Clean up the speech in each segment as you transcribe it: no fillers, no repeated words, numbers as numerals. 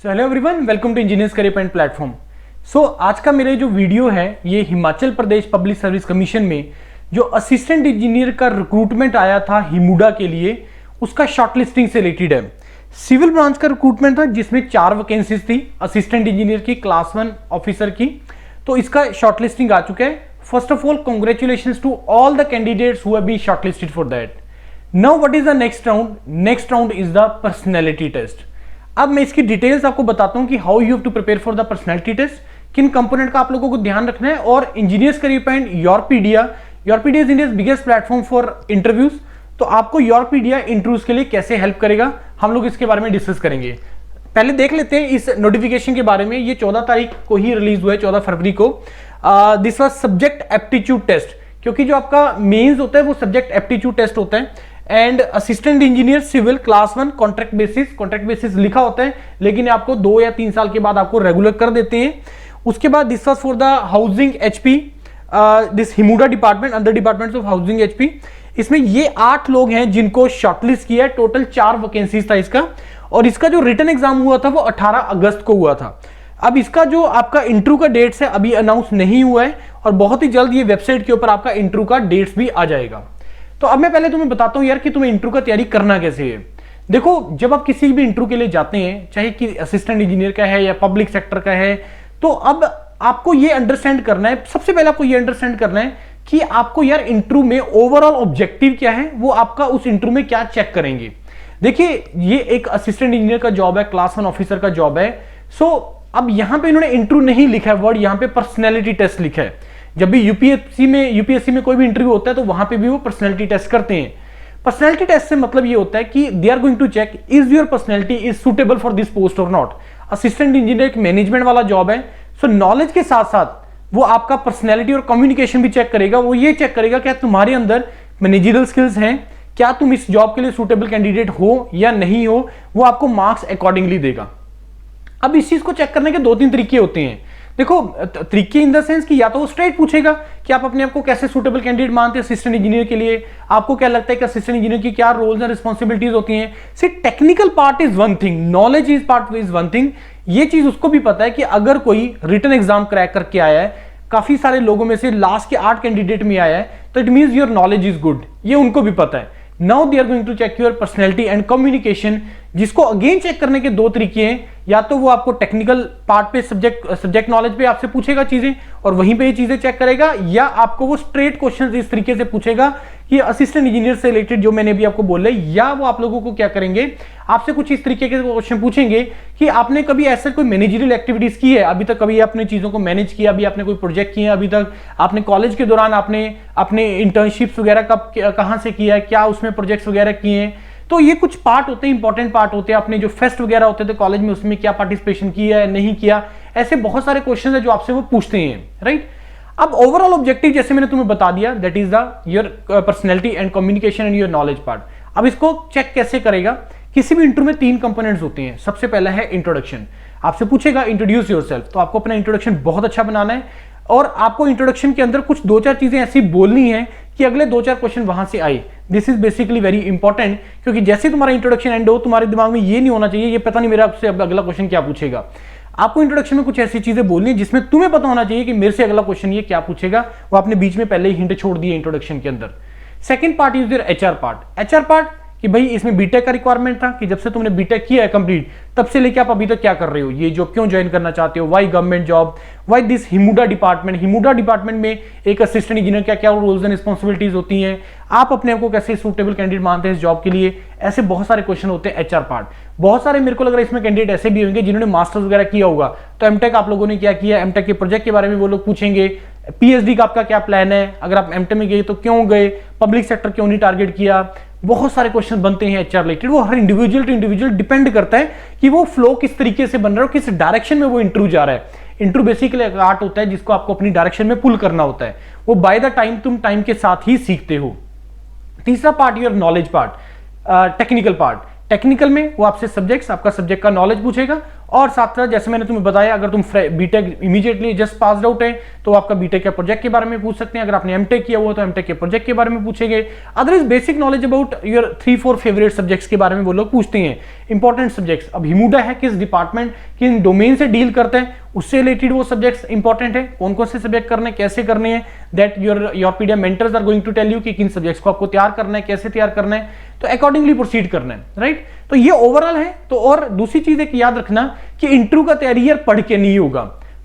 So hello everyone, welcome to engineers career point platform. आज का मेरा जो वीडियो है ये Himachal Pradesh public service commission में जो असिस्टेंट इंजीनियर का रिक्रूटमेंट आया था हिमुडा के लिए, उसका शॉर्टलिस्टिंग से रिलेटेड है। सिविल ब्रांच का रिक्रूटमेंट था जिसमें 4 वैकेंसीज थी असिस्टेंट इंजीनियर की, क्लास 1 ऑफिसर की। तो इसका शॉर्टलिस्टिंग आ चुका है। First of all congratulations to all the candidates who have been shortlisted for that. Now what is the next round? Next round is the personality test. अब मैं इसकी डिटेल्स आपको बताता हूं कि how you have to prepare for the personality test, किन component का आप लोगों को ध्यान रखना है। और engineers career point Yourpedia is India's biggest platform for interviews. तो आपको योरपीडिया इंटरव्यूज के लिए कैसे हेल्प करेगा, हम लोग इसके बारे में डिस्कस करेंगे। पहले देख लेते हैं इस नोटिफिकेशन के बारे में। ये 14 तारीख को ही रिलीज हुआ है, 14 फरवरी को। This was subject aptitude test, क्योंकि जो आपका मेंस होता है वो सब्जेक्ट एप्टीट्यूड टेस्ट होता है। And assistant engineer civil class 1 contract basis लिखा होता है, लेकिन आपको 2 या 3 साल के बाद आपको रेगुलर कर देते हैं। उसके बाद this was for the housing HP, this HIMUDA department, under department of housing HP. इसमें ये 8 लोग हैं जिनको शॉर्टलिस्ट किया है। टोटल 4 वैकेंसीज था इसका, और इसका जो रिटन एग्जाम हुआ था वो 18 अगस्त को हुआ था। अब इसका जो आपका इंटरव्यू का डेट्स है अभी अनाउंस नहीं हुआ है, और बहुत ही जल्द ये वेबसाइट के ऊपर आपका इंटरव्यू का डेट्स भी आ जाएगा। तो अब मैं पहले तुम्हें बताता हूं यार कि तुम्हें इंटरव्यू का तैयारी करना कैसे है। देखो, जब आप किसी भी इंटरव्यू के लिए जाते हैं, चाहे कि असिस्टेंट इंजीनियर का है या पब्लिक सेक्टर का है, तो अब आपको ये अंडरस्टैंड करना है, सबसे पहले आपको ये अंडरस्टैंड करना है कि आपको यार इंटरव्यू में ओवरऑल ऑब्जेक्टिव क्या है, वो आपका उस इंटरव्यू में क्या चेक करेंगे। देखिए, ये एक असिस्टेंट इंजीनियर का जॉब है, क्लास 1 ऑफिसर का जॉब है। अब यहां पे इन्होंने इंटरव्यू नहीं लिखा है वर्ड, यहां पे पर्सनैलिटी टेस्ट लिखा है। जब भी यूपीएससी में कोई भी इंटरव्यू होता है तो वहां पे भी वो पर्सनैलिटी टेस्ट करते हैं। पर्सनैलिटी टेस्ट से मतलब ये होता है कि they are going to check is your personality is suitable for this post और नॉट। असिस्टेंट इंजीनियर एक मैनेजमेंट वाला जॉब है, सो नॉलेज के साथ साथ वो आपका पर्सनैलिटी और कम्युनिकेशन भी चेक करेगा। वो ये चेक करेगा क्या तुम्हारे अंदर मैनेजरियल स्किल्स हैं, क्या तुम इस जॉब के लिए सुटेबल कैंडिडेट हो या नहीं हो, वो आपको मार्क्स अकॉर्डिंगली देगा। अब इस चीज को चेक करने के 2-3 तरीके होते हैं। देखो, तरीके इन द सेंस कि या तो वो स्ट्रेट पूछेगा कि आप अपने आप को कैसे सूटेबल कैंडिडेट मानते हैं असिस्टेंट इंजीनियर के लिए, आपको क्या लगता है कि असिस्टेंट इंजीनियर की क्या रोल्स एंड रिस्पांसिबिलिटीज होती हैं। सिर्फ technical part is one thing, knowledge is part is one thing. ये चीज उसको भी पता है कि अगर कोई रिटन एग्जाम क्रैक करके आया है, काफी सारे लोगों में से लास्ट के 8 कैंडिडेट में आया है, तो it means your knowledge is good, ये उनको भी पता है। Now they are going to check your personality and communication, जिसको अगेन चेक करने के 2 तरीके हैं। या तो वो आपको टेक्निकल पार्ट पे सब्जेक्ट नॉलेज पे आपसे पूछेगा चीजें और वहीं पे ये चीजें चेक करेगा, या आपको वो स्ट्रेट क्वेश्चंस इस तरीके से पूछेगा कि असिस्टेंट इंजीनियर से रिलेटेड जो मैंने अभी आपको बोला, या वो आप लोगों को क्या करेंगे, आपसे कुछ इस तरीके के क्वेश्चन पूछेंगे कि आपने कभी ऐसा कोई मैनेजरियल एक्टिविटीज की है अभी तक, कभी आपने चीजों को मैनेज किया, अभी आपने कोई प्रोजेक्ट किया अभी तक, आपने कॉलेज के दौरान आपने अपने इंटर्नशिप्स वगैरह कहां से किया है, क्या उसमें प्रोजेक्ट्स वगैरह किए हैं। तो ये कुछ पार्ट होते हैं, इंपॉर्टेंट पार्ट होते हैं। आपने जो फेस्ट वगैरह होते थे कॉलेज में, उसमें क्या पार्टिसिपेशन किया है, नहीं किया, ऐसे बहुत सारे क्वेश्चन है जो आपसे वो पूछते हैं, राइट। अब ओवरऑल ऑब्जेक्टिव जैसे मैंने तुम्हें बता दिया, that is the your personality and communication and your knowledge part. अब इसको चेक कैसे करेगा? किसी भी इंटरव्यू में 3 कंपोनेंट्स होते हैं। सबसे पहला है इंट्रोडक्शन, आपसे पूछेगा इंट्रोड्यूस योरसेल्फ, तो आपको अपना इंट्रोडक्शन बहुत अच्छा बनाना है, और आपको इंट्रोडक्शन के अंदर कुछ 2-4 चीजें ऐसी बोलनी है कि अगले 2-4 क्वेश्चन वहां से आए। This is basically very important, क्योंकि जैसे तुम्हारा इंट्रोडक्शन एंड हो, तुम्हारे दिमाग में ये नहीं होना चाहिए ये पता नहीं मेरा आपसे अगला क्वेश्चन क्या पूछेगा। आपको इंट्रोडक्शन में कुछ ऐसी चीजें बोलनी है जिसमें तुम्हें पता होना चाहिए कि मेरे से अगला क्वेश्चन ये क्या पूछेगा, वो आपने बीच में पहले ही हिंट छोड़ दिए इंट्रोडक्शन के अंदर। Second part is your HR part. HR part कि भाई इसमें बीटेक का रिक्वायरमेंट था कि जब से तुमने बीटेक किया है कंप्लीट, तब से लेके आप अभी तक क्या कर रहे हो, ये जॉब क्यों ज्वाइन करना चाहते हो, why government job, why this HIMUDA department. HIMUDA department में एक असिस्टेंट इंजीनियर क्या क्या रोल्स एंड रिस्पांसिबिलिटीज होती हैं, आप अपने आप को कैसे सूटेबल कैंडिडेट मानते हैं इस जॉब के लिए। ऐसे बहुत सारे क्वेश्चन होते हैं एचआर पार्ट। बहुत सारे मेरे को लग रहा है इसमें कैंडिडेट ऐसे भी होंगे जिन्होंने मास्टर्स वगैरह किया होगा, तो एमटेक आप लोगों ने क्या किया, एमटेक के प्रोजेक्ट के बारे में वो लोग पूछेंगे। पीएचडी का आपका क्या प्लान है, अगर आप एमटेक में गए तो क्यों गए, पब्लिक सेक्टर क्यों नहीं टारगेट किया। बहुत सारे क्वेश्चन बनते हैं एचआर रिलेटेड। वो हर इंडिविजुअल टू इंडिविजुअल डिपेंड करता है कि वो फ्लो किस तरीके से बन रहा है और किस डायरेक्शन में वो इंटरव्यू जा रहा है। इंटरव्यू बेसिकली एक आर्ट होता है जिसको आपको अपनी डायरेक्शन में पुल करना होता है, वो बाय द टाइम तुम टाइम के साथ ही सीखते हो। तीसरा part your knowledge part, technical part. Technical में वो आपसे सब्जेक्ट्स, आपका सब्जेक्ट का नॉलेज पूछेगा, और साथ साथ जैसे मैंने तुम्हें बताया, अगर तुम B Tech immediately just pass out है तो आपका बीटेक के प्रोजेक्ट के बारे में पूछ सकते हैं। अगर आपने एमटेक किया हुआ तो एमटेक के प्रोजेक्ट के बारे में पूछेंगे। Otherwise basic knowledge about your 3-4 favourite subjects के बारे में वो लोग पूछते हैं, इंपॉर्टेंट सब्जेक्ट्स। अब हिमुडा है किस डिपार्टमेंट, किन डोमेन से डील करते हैं, उससे रिलेटेड वो सब्जेक्ट्स इंपॉर्टेंट है, कौन कौन से सब्जेक्ट करने, कैसे करने हैं, that your PDM mentors are going to tell you कि किन सब्जेक्ट्स को आपको तैयार करना है, कैसे तैयार करना है, तो अकॉर्डिंगली प्रोसीड करना है, राइट। तो ये ओवरऑल है। तो और दूसरी चीज एक याद रखना कि इंटरव्यू का तैयारी यार पढ़ के नहीं होगा,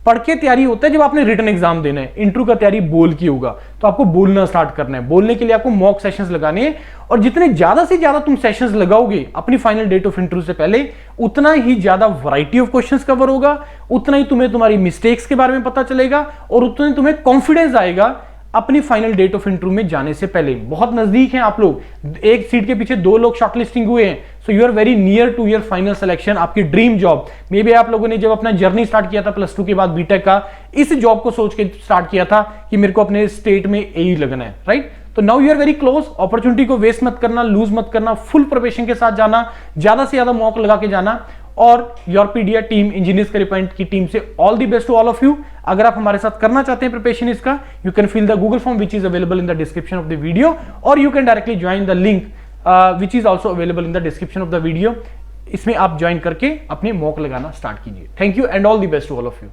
पढ़ के तैयारी होता है जब आपने रिटन एग्जाम देना है। इंटरव्यू का तैयारी बोल के होगा, तो आपको बोलना स्टार्ट करना है। बोलने के लिए आपको मॉक सेशंस लगाने हैं, और जितने ज्यादा से ज्यादा तुम सेशंस लगाओगे अपनी फाइनल डेट ऑफ इंटरव्यू से पहले, उतना ही ज्यादा वैरायटी ऑफ क्वेश्चंस कवर होगा, उतना ही तुम्हें तुम्हारी मिस्टेक्स के बारे में पता चलेगा, और उतना ही तुम्हें कॉन्फिडेंस आएगा अपनी फाइनल डेट ऑफ इंटरव्यू में जाने से पहले। बहुत नजदीक हैं आप लोग, एक सीट के पीछे 2 लोग शॉर्टलिस्टिंग हुए हैं, so you are very near to your final selection, आपकी ड्रीम जॉब। मे बी आप लोगों ने जब अपना जर्नी स्टार्ट किया था +2 के बाद बीटेक का, इस जॉब को सोच के स्टार्ट किया था कि मेरे को अपने स्टेट में यही लगना है, राइट। तो now you are very close. Opportunity को वेस्ट मत करना, लूज मत करना, फुल प्रिपरेशन के साथ जाना, ज्यादा से ज्यादा मॉक लगा के जाना। और Yourpedia team, engineers career point की टीम से all the best to all of you. अगर आप हमारे साथ करना चाहते हैं प्रिपरेशन इसका, you can fill the Google form which is available in the description of the video, और you can directly join the link which is also available in the description of the video. इसमें आप join करके अपने mock लगाना start कीजिए। Thank you and all the best to all of you.